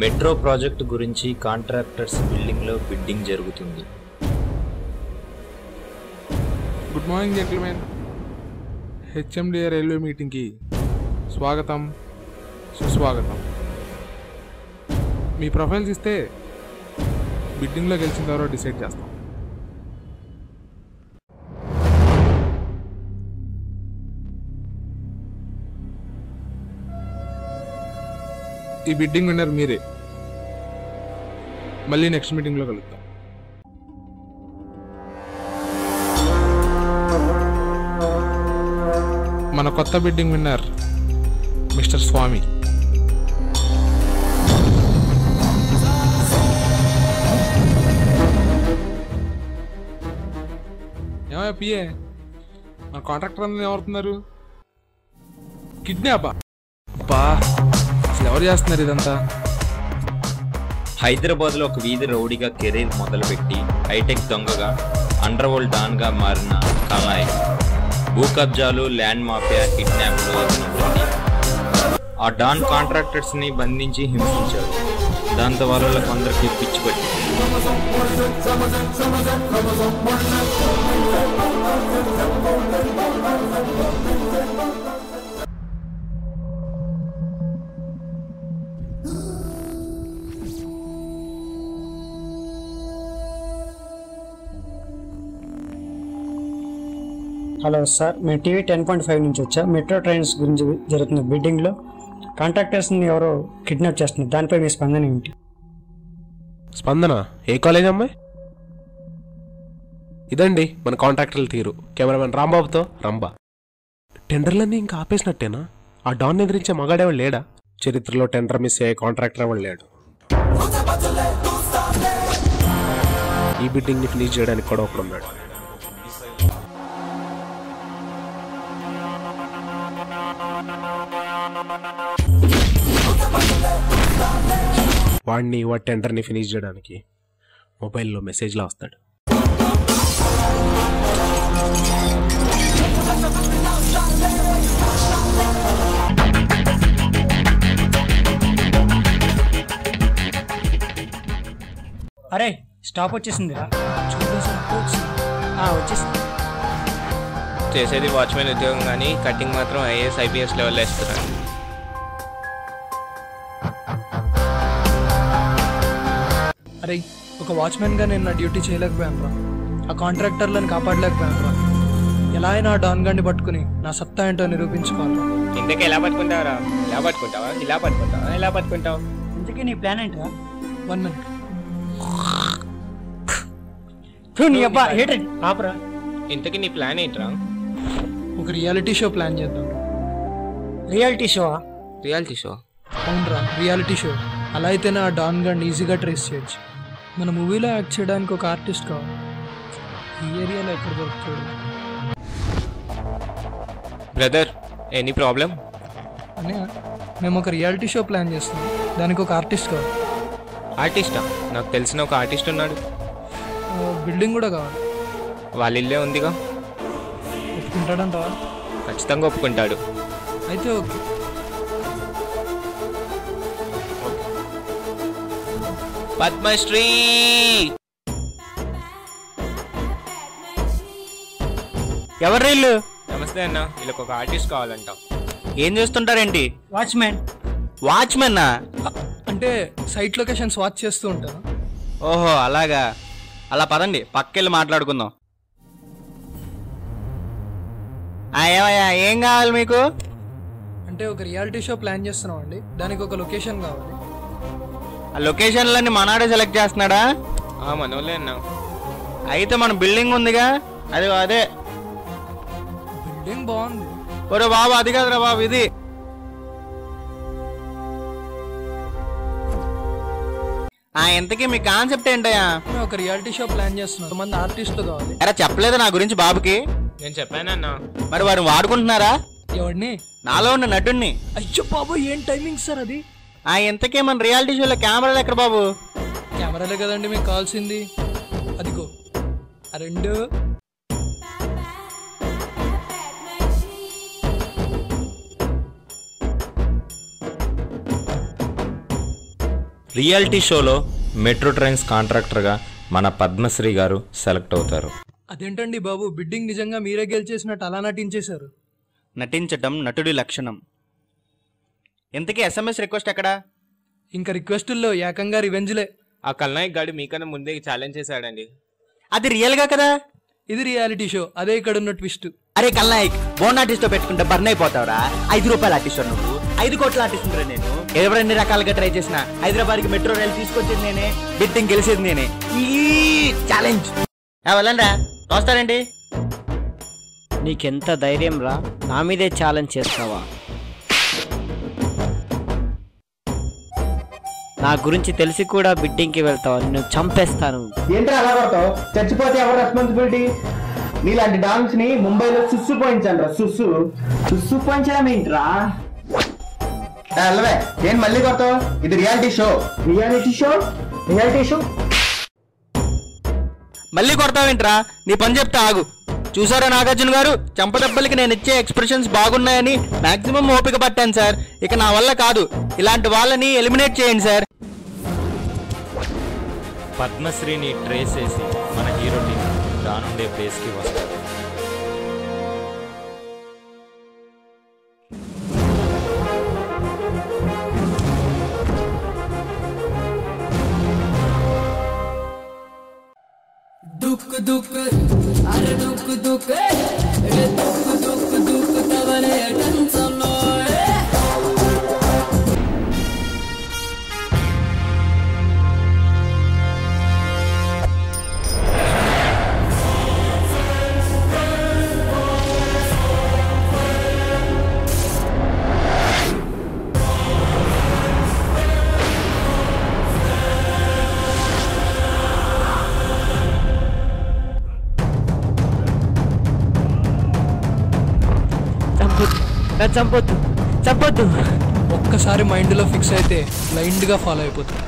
Metro project గురించి contractors బిల్డింగ్లో bidding జరుగుతుంది. Good morning gentlemen. HMDA railway మీటింగ్కి స్వాగతం, సుస్వాగతం. మీ ప్రొఫైల్స్ ఇస్తే బిడ్డింగ్లో గెలిచిన తర్వాత డిసైడ్ చేస్తాం. ఈ బిడ్డింగ్ విన్నర్ మీరే. మళ్ళీ నెక్స్ట్ మీటింగ్లో కలుద్దాం. మన కొత్త బిడ్డింగ్ విన్నర్ మిస్టర్ స్వామి. ఏమయ్యా పిఏ, మన కాంట్రాక్టర్ అందరూ ఏమవుతున్నారు? కిడ్నాపా? బా, అసలు ఎవరు చేస్తున్నారు ఇదంతా? హైదరాబాద్లో ఒక వీధి రౌడీగా కెరీర్ మొదలుపెట్టి హైటెక్ దొంగగా అండర్ వరల్డ్ డాన్గా మారిన కల్నాయక్ భూ కబ్జాలు, ల్యాండ్ మాఫియా, కిడ్నాప్లు అతనుంటుంది. ఆ డాన్ కాంట్రాక్టర్స్ని బంధించి హింసించారు. దాంతో వాళ్ళ కొందరికి పిచ్చి పట్టి హలో సార్, మేము టీవీ 10.5 నుంచి వచ్చా. మెట్రో ట్రైన్స్ గురించి జరుగుతున్న బిడ్డింగ్లో కాంట్రాక్టర్స్ని ఎవరో కిడ్నాప్ చేస్తున్నారు. దానిపై మీ స్పందన ఏంటి? స్పందన ఏ కాలేజ్ అమ్మాయి? ఇదండి మన కాంట్రాక్టర్ల తీరు. Cameraman రాంబాబుతో rumba. టెండర్లన్నీ ఇంకా ఆపేసినట్టేనా? ఆ డాన్ ఎదిరించే మగాడేవాడు లేడా? చరిత్రలో టెండర్ మిస్ అయ్యే కాంట్రాక్టర్ ఎవడు లేడు. ఈ బిడ్డింగ్ని ఫినిష్ చేయడానికి కూడా ఒకడున్నాడు. వాడిని వాడి టెండర్ని ఫినిష్ చేయడానికి మొబైల్లో మెసేజ్లా వస్తాడు. అరే స్టాప్ వచ్చేసిందిరా. వచ్చేసింది. చేసేది వాచ్మెన్ ఉద్యోగం కానీ కటింగ్ మాత్రం ఐఏఎస్ ఐపీఎస్ లెవెల్లో ఇస్తున్నారు. అరే, ఒక వాచ్మెన్గా నేను నా డ్యూటీ చేయలేకపోయాను రా. ఆ కాంట్రాక్టర్లను కాపాడలేకపోయాను రా. ఎలా అయినా ఆ డాన్ గాడిని పట్టుకుని నా సత్తా ఏంటో నిరూపించుకోవాలి. ఇంతకీ ఎలా పట్టుకుంటావరా? ఇలా పట్టుకుంటావా, ఇలా పట్టుకుంటావా, ఎలా పట్టుకుంటావు? ఇంతకీ నీ ప్లాన్ ఏంట్రా? 1 minute. ఇంతకీ నీ ప్లాన్ ఏంట్రా? ఒక రియాలిటీ షో ప్లాన్ చేద్దాం. Reality show? Reality show? అవునరా, రియాలిటీ షో. అలా అయితేనే ఆ డాన్ గాడిని ఈజీగా ట్రేస్ చేయొచ్చు. మన మూవీలో యాక్ట్ చేయడానికి ఒక ఆర్టిస్ట్ కావాలి. ఈ ఏరియాలో ఎక్కడ దొరుకుతాడు? Brother, any problem? అని మేము ఒక రియాలిటీ షో ప్లాన్ చేస్తున్నాం. దానికి ఒక ఆర్టిస్ట్ కావాలి. ఆర్టిస్టా? నాకు తెలిసిన ఒక ఆర్టిస్ట్ ఉన్నాడు. బిల్డింగ్ కూడా కావాలి. వాళ్ళ ఇల్లే ఉందిగా. ఒప్పుకుంటాడంటావా? ఖచ్చితంగా ఒప్పుకుంటాడు. అయితే ఓకే. పద్మశ్రీ ఎవరు వీళ్ళు? నమస్తే అన్న, వీళ్ళకి ఒక ఆర్టిస్ట్ కావాలంట. ఏం చేస్తుంటారేంటి? వాచ్మెన్. వాచ్మెన్నా? అంటే సైట్ లొకేషన్స్ వాచ్ చేస్తూ ఉంటాను. ఓహో అలాగా. అలా పదండి, పక్కెళ్ళి మాట్లాడుకుందాం. ఏమయ్యా, ఏం కావాలి మీకు? అంటే ఒక రియాలిటీ షో ప్లాన్ చేస్తున్నాం అండి. దానికి ఒక లొకేషన్ కావాలి. ఆ లొకేషన్లన్నీ మనాడే సెలెక్ట్ చేస్తున్నాడా? మనోళ్ళే అన్నా. అయితే మన బిల్డింగ్ ఉందిగా, అదే బిల్డింగ్ బాగుంది. ఒరే బాబు, అది కాదురా బాబు, ఇది. ఎంతకీ మీ కాన్సెప్ట్ ఏంటయ్యా? ఒక రియాలిటీ షో ప్లాన్ చేస్తున్నాం. కొంతమంది ఆర్టిస్టులు కావాలి. అరే చెప్పలేదు నా గురించి బాబుకి? నేను చెప్పానన్నా. మరి వారు వాడుకుంటున్నారా? ఎవరిని? నాలో ఉన్న నటుడిని. అయ్యో బాబు, ఏం టైమింగ్ సార్ అది? ఎంతకీ మన రియాలిటీ షోలో కెమెరాలు ఎక్కడ బాబు? కెమెరాలే కదండి మీకు కావాల్సింది. అదిగో ఆ 2. రియాలిటీ షోలో మెట్రో ట్రైన్స్ కాంట్రాక్టర్గా మన పద్మశ్రీ గారు సెలెక్ట్ అవుతారు. అదేంటండి బాబు, బిడ్డింగ్ నిజంగా మీరే గెలిచేసినట్టు అలా నటించేశారు. నటించటం నటుడి లక్షణం. ఇంతకీ SMS రిక్వెస్ట్ ఎక్కడా? ఇంకా రిక్వెస్టుల్లో ఏకంగా రివెంజ్లే. ఆ కల్నాయక్ గాడి మీకన్నా ముందే ఛాలెంజ్ చేశాడండి. అది రియల్గా కదా? ఇది రియాలిటీ షో, అదే ఇక్కడ ఉన్న ట్విస్ట్. అరే కల్నాయక్, బోన్ ఆర్టిస్ట్ పెట్టుకుంటే బర్న్ అయిపోతావురా. 5 రూపాయల ఆర్టిస్ట్ నువ్వు, 5 కోట్ల ఆర్టిస్ట్ నేను. ఎవరెన్ని రకాలుగా ట్రై చేసిన హైదరాబాద్కి మెట్రో రైలు తీసుకొచ్చేది నేనే, బిడ్డింగ్ గెలిచేది నేనే. ఈ ఛాలెంజ్ వెళ్ళండి. వస్తారండి. నీకెంత ధైర్యం రా, నా మీదే ఛాలెంజ్ చేస్తావా? నా గురించి తెలిసి కూడా బిడ్డింగ్కి వెళ్తావా? నిన్ను చంపేస్తాను. ఏంట్రా అలా కొడతావు? చచ్చిపోతే ఎవరు రెస్పాన్సిబిలిటీ? నీలాంటి డాన్స్ ని ముంబైలో సుస్సు పోయించండి. సుస్సు పోయించడం ఏంట్రా? ఏం మళ్ళీ కొడతావు? ఇది రియాలిటీ షో. మళ్ళీ కొడతావేంట్రా? నీ పని చెప్తా ఆగు. చూసారా నాగార్జున గారు, చంపదెబ్బలకి నేను ఇచ్చే ఎక్స్ప్రెషన్స్ బాగున్నాయని మాక్సిమం ఓపిక పట్టాను సార్. ఇక నా వల్ల కాదు. ఇలాంటి వాళ్ళని ఎలిమినేట్ చేయండి సార్. పద్మశ్రీని ట్రేస్ చేసి మన హీరో టీం రానుండే ప్లేస్కి వస్తారు. दुख दुख अरे दुख दुख ए दुख दुख दुख तवले टेंशन लो చంపొద్దు. ఒక్కసారి మైండ్లో ఫిక్స్ అయితే బ్లైండ్గా ఫాలో అయిపోతుంది.